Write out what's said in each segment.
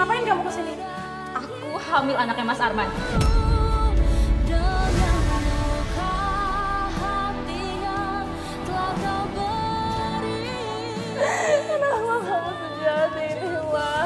Ngapain kamu kesini? Aku hamil anaknya Mas Arman. Kenapa kamu sejahat ini, Wah?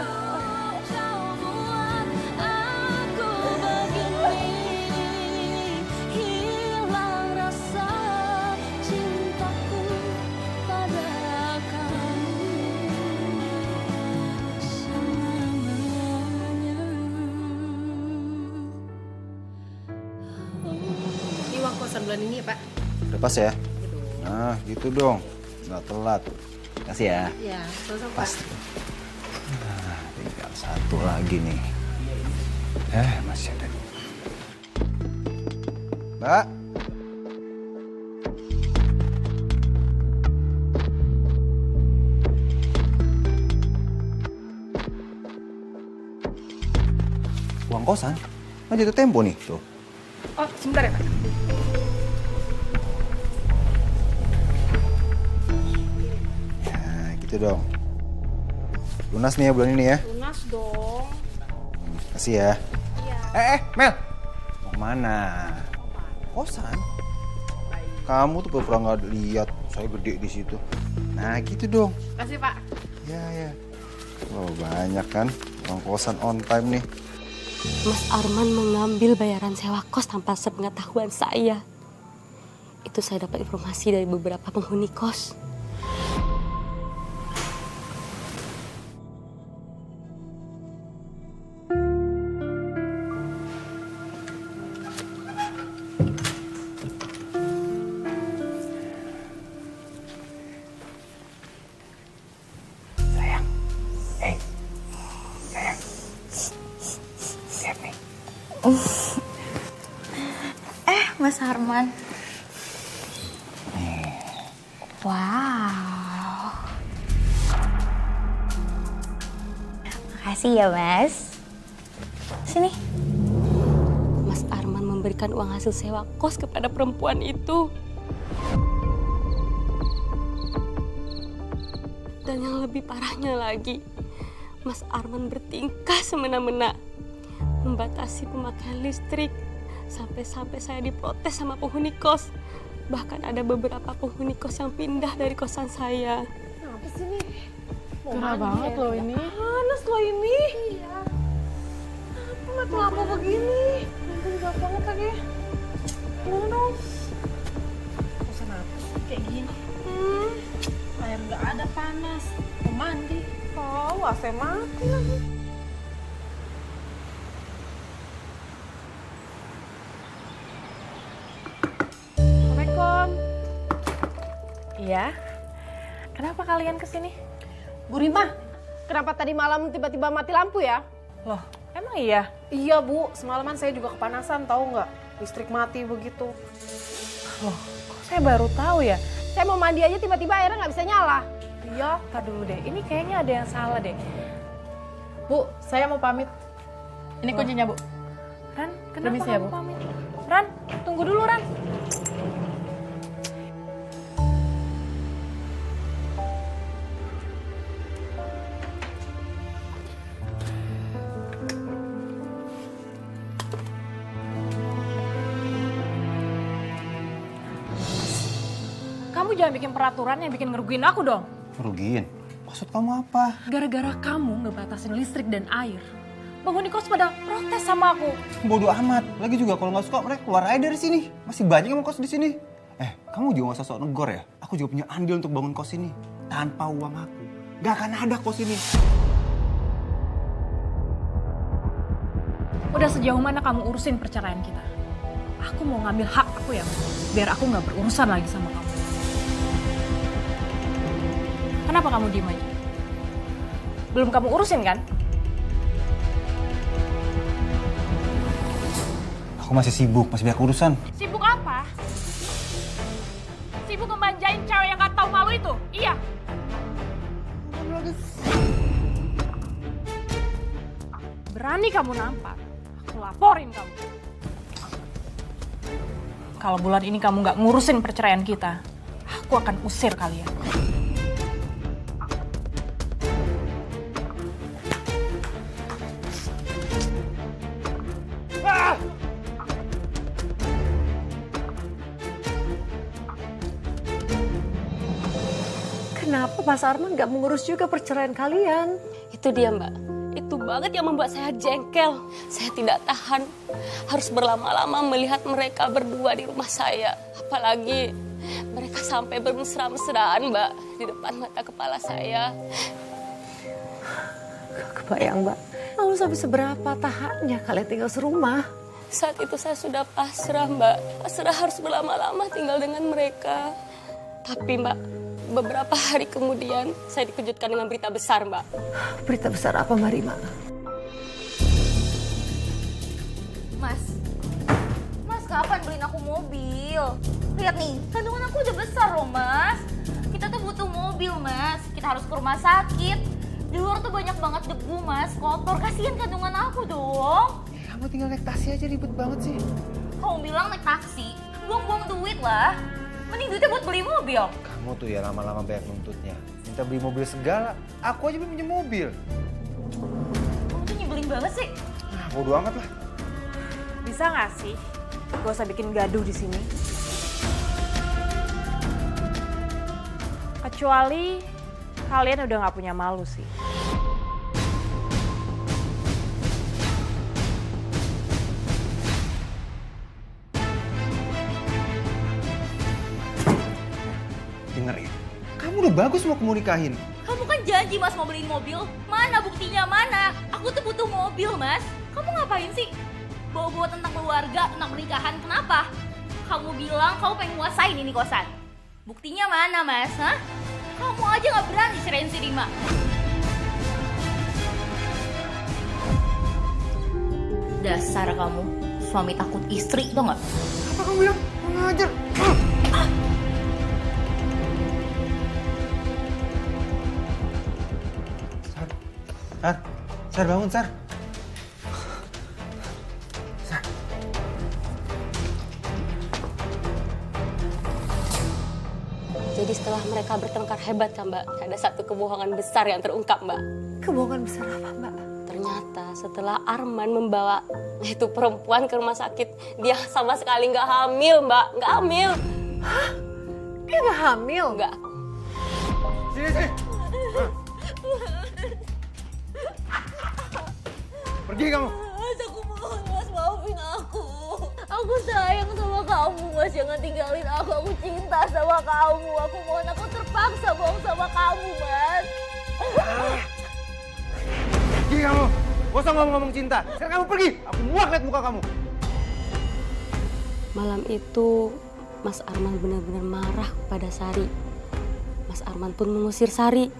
Ini uang kosan bulan ini ya, Pak? Udah pas ya? Nah, gitu dong. Nggak telat. Kasih ya. Iya, sama-sama, Pak. Pas. Nah, tinggal satu lagi nih. Masih ada. Mbak. Uang kosan? Kan jatuh tempo nih, tuh. Oh, sebentar ya, Pak. Nah, gitu dong. Lunas nih ya bulan ini ya. Lunas dong. Kasih ya. Iya. Mel. Mau kemana? Kosan. Kamu tuh pura-pura nggak lihat saya gede di situ. Nah, gitu dong. Kasih, Pak. Ya. Oh, banyak kan uang kosan on time nih. Mas Arman mengambil bayaran sewa kos tanpa sepengetahuan saya. Itu saya dapat informasi dari beberapa penghuni kos. Sayang. Sayang. Lihat nih. Mas Arman. Wow. Makasih ya, Mas. Sini. Mas Arman memberikan uang hasil sewa kos kepada perempuan itu. Dan yang lebih parahnya lagi, Mas Arman bertingkah semena-mena, membatasi pemakaian listrik, sampai-sampai saya diprotes sama penghuni kos. Bahkan ada beberapa penghuni kos yang pindah dari kosan saya. Kenapa sih nih? Gerah banget loh ini. Panas loh ini. Iya. Kenapa mati lampu begini? Ampun, gelap banget lagi. Gimana dong? Kosan apa sih kayak gini? Air nggak ada, panas. Mau mandi. Oh, AC mati lagi. Assalamualaikum. Iya. Kenapa kalian kesini? Bu Rima, kenapa tadi malam tiba-tiba mati lampu ya? Loh, emang iya? Iya Bu, semalaman saya juga kepanasan, tahu nggak? Listrik mati begitu. Loh, kok saya baru tahu ya? Saya mau mandi aja tiba-tiba airnya nggak bisa nyala. Iya, tar dulu deh. Ini kayaknya ada yang salah deh. Bu, saya mau pamit. Ini kuncinya, Bu. Ran, kenapa Permisi ya, kamu Bu. pamit? Ran, tunggu dulu, Ran. Kamu jangan bikin peraturan yang bikin ngerugiin aku dong. Rugiin? Maksud kamu apa? Gara-gara kamu ngebatasin listrik dan air, penghuni kos pada protes sama aku. Bodoh amat. Lagi juga kalau nggak suka mereka keluar aja dari sini. Masih banyak yang mau kos di sini. Kamu juga nggak usah sok negor ya. Aku juga punya andil untuk bangun kos ini. Tanpa uang aku, nggak akan ada kos ini. Udah sejauh mana kamu urusin perceraian kita? Aku mau ngambil hak aku ya, biar aku nggak berurusan lagi sama kamu. Kenapa kamu diem aja? Belum kamu urusin kan? Aku masih sibuk, masih banyak urusan. Sibuk apa? Sibuk ngemanjain cewek yang gak tahu malu itu? Iya. Berani kamu nampar, aku laporin kamu. Kalau bulan ini kamu nggak ngurusin perceraian kita, aku akan usir kalian. Kenapa Mas Arman gak mengurus juga perceraian kalian? Itu dia Mbak, itu banget yang membuat saya jengkel. Saya tidak tahan harus berlama-lama melihat mereka berdua di rumah saya. Apalagi mereka sampai bermesra-mesraan Mbak di depan mata kepala saya. Kebayang Mbak, lalu sampai seberapa tahannya kalian tinggal serumah? Saat itu saya sudah pasrah Mbak, pasrah harus berlama-lama tinggal dengan mereka. Tapi Mbak, beberapa hari kemudian saya dikejutkan dengan berita besar Mbak. Berita besar apa Mbak Rima? Mas kapan beliin aku mobil? Lihat nih, kandungan aku udah besar loh Mas. Kita tuh butuh mobil Mas, kita harus ke rumah sakit. Di luar tuh banyak banget debu Mas, kotor, kasihan kandungan aku dong. Kamu tinggal naik taksi aja ribet banget sih. Kamu bilang naik taksi, buang-buang duit lah. Mending duitnya buat beli mobil. Kamu tuh ya lama-lama banyak nuntutnya. Minta beli mobil segala. Aku aja belum punya mobil. Kamu tuh nyebelin banget sih. Nah, bodo amat lah. Bisa nggak sih? Gak usah bikin gaduh di sini. Kecuali kalian udah nggak punya malu sih. Denger ya, kamu udah bagus mau kamu nikahin. Kamu kan janji Mas mau beliin mobil. Mana buktinya mana? Aku tuh butuh mobil Mas. Kamu ngapain sih? Bawa-bawa tentang keluarga, tentang pernikahan. Kenapa? Kamu bilang kamu pengen nguasain ini kosan. Buktinya mana Mas? Hah? Kamu aja gak berani ceraiin si Rima. Dasar kamu, suami takut istri, tau gak? Apa kamu bilang? Mengajar. Sar bangun, Sar. Sar. Jadi setelah mereka bertengkar hebat kan Mbak, ada satu kebohongan besar yang terungkap Mbak. Kebohongan besar apa Mbak? Ternyata setelah Arman membawa itu perempuan ke rumah sakit, dia sama sekali nggak hamil Mbak, nggak hamil. Dia gak hamil? Nggak. Sini. Pergi kamu. Mas, aku mohon Mas, maafin aku. Aku sayang sama kamu Mas, jangan tinggalin aku. Aku cinta sama kamu. Aku mohon, aku terpaksa bohong sama kamu Mas. Pergi kamu. Gak usah ngomong-ngomong cinta. Sekarang kamu pergi. Aku muak liat muka kamu. Malam itu Mas Arman benar-benar marah pada Sari. Mas Arman pun mengusir Sari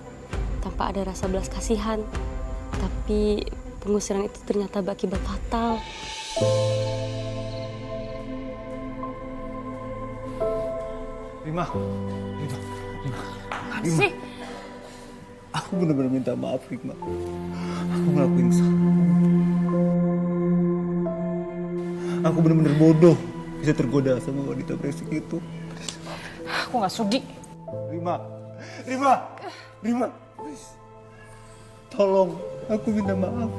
tanpa ada rasa belas kasihan. Tapi pengusiran itu ternyata berakibat fatal. Rima. Sih, Aku benar-benar minta maaf, Rima. Aku ngelakuin salah. Aku benar-benar bodoh bisa tergoda sama wanita brengsek itu. aku nggak sudi. Rima. Please. Tolong, aku minta maaf.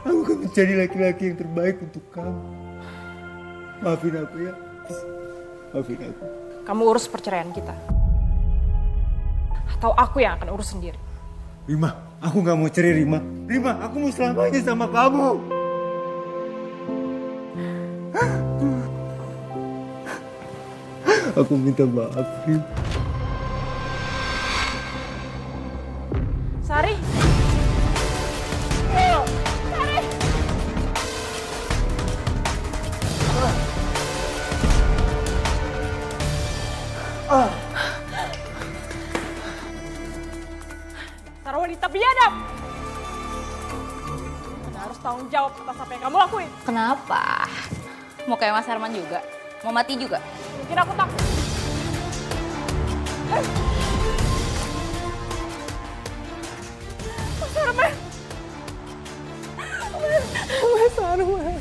Aku akan menjadi laki-laki yang terbaik untuk kamu. Maafin aku ya. Maafin aku. Kamu urus perceraian kita. Atau aku yang akan urus sendiri. Rima, aku gak mau cerai, Rima. Rima, aku mau selamanya sama kamu. Aku minta maaf, Rima. Sari. Sari wanita biadab. Anda harus tanggung jawab atas apa yang kamu lakuin. Kenapa? Mau kayak Mas Arman juga? Mau mati juga? Bikin aku takut. Mas Arman. Mas Arman.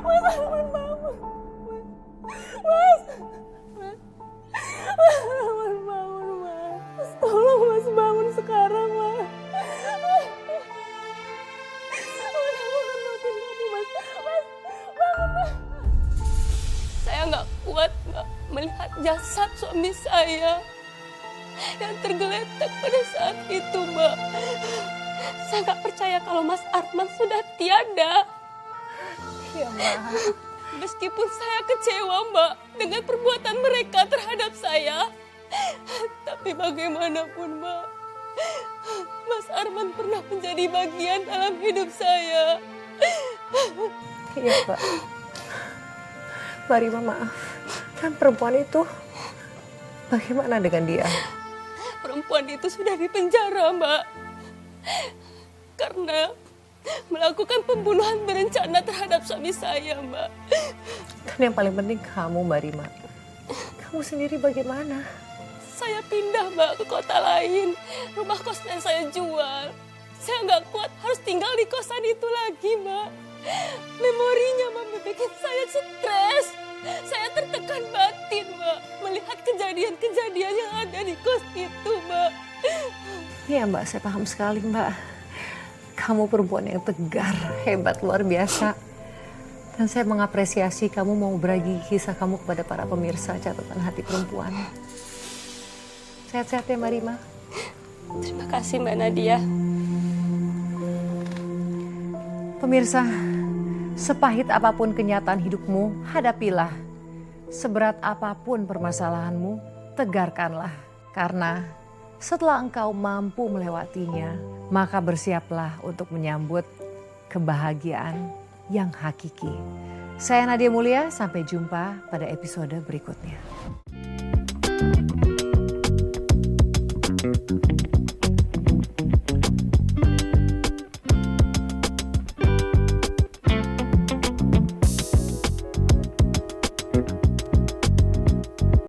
Mas Arman bangun. Mas. Mas Arman bangun, Mas. Tolong Mas bangun sekarang, Mas. Mas, aku akan maafin kamu, Mas. Mas, bangun, Mas. Saya nggak kuat Mbak, melihat jasad suami suami saya yang tergeletak pada saat itu, Mbak. Saya nggak percaya kalau Mas Arman sudah tiada. Iya, Mbak. Meskipun saya kecewa, Mbak, dengan perbuatan mereka terhadap saya. Tapi bagaimanapun, Mbak, Mas Arman pernah menjadi bagian dalam hidup saya. Iya, Mbak. Mbak Rima, maaf. Kan perempuan itu, bagaimana dengan dia? Perempuan itu sudah dipenjara, Mbak. Karena melakukan pembunuhan berencana terhadap suami saya, Mbak. Kan yang paling penting kamu, Mbak Rima. Kamu sendiri bagaimana? Saya pindah, Mbak, ke kota lain. Rumah kosnya saya jual. Saya nggak kuat harus tinggal di kosan itu lagi, Mbak. Memorinya, Mbak, bikin saya stres. Saya tertekan batin, Mbak, melihat kejadian-kejadian yang ada di kos itu, Mbak. Iya, Mbak, saya paham sekali, Mbak. Kamu perempuan yang tegar, hebat, luar biasa. Dan saya mengapresiasi kamu mau berbagi kisah kamu kepada para pemirsa catatan hati perempuan. Sehat-sehat ya, Mbak Rima. Terima kasih, Mbak Nadia. Pemirsa, sepahit apapun kenyataan hidupmu, hadapilah. Seberat apapun permasalahanmu, tegarkanlah. Karena setelah engkau mampu melewatinya, maka bersiaplah untuk menyambut kebahagiaan yang hakiki. Saya Nadia Mulia, sampai jumpa pada episode berikutnya.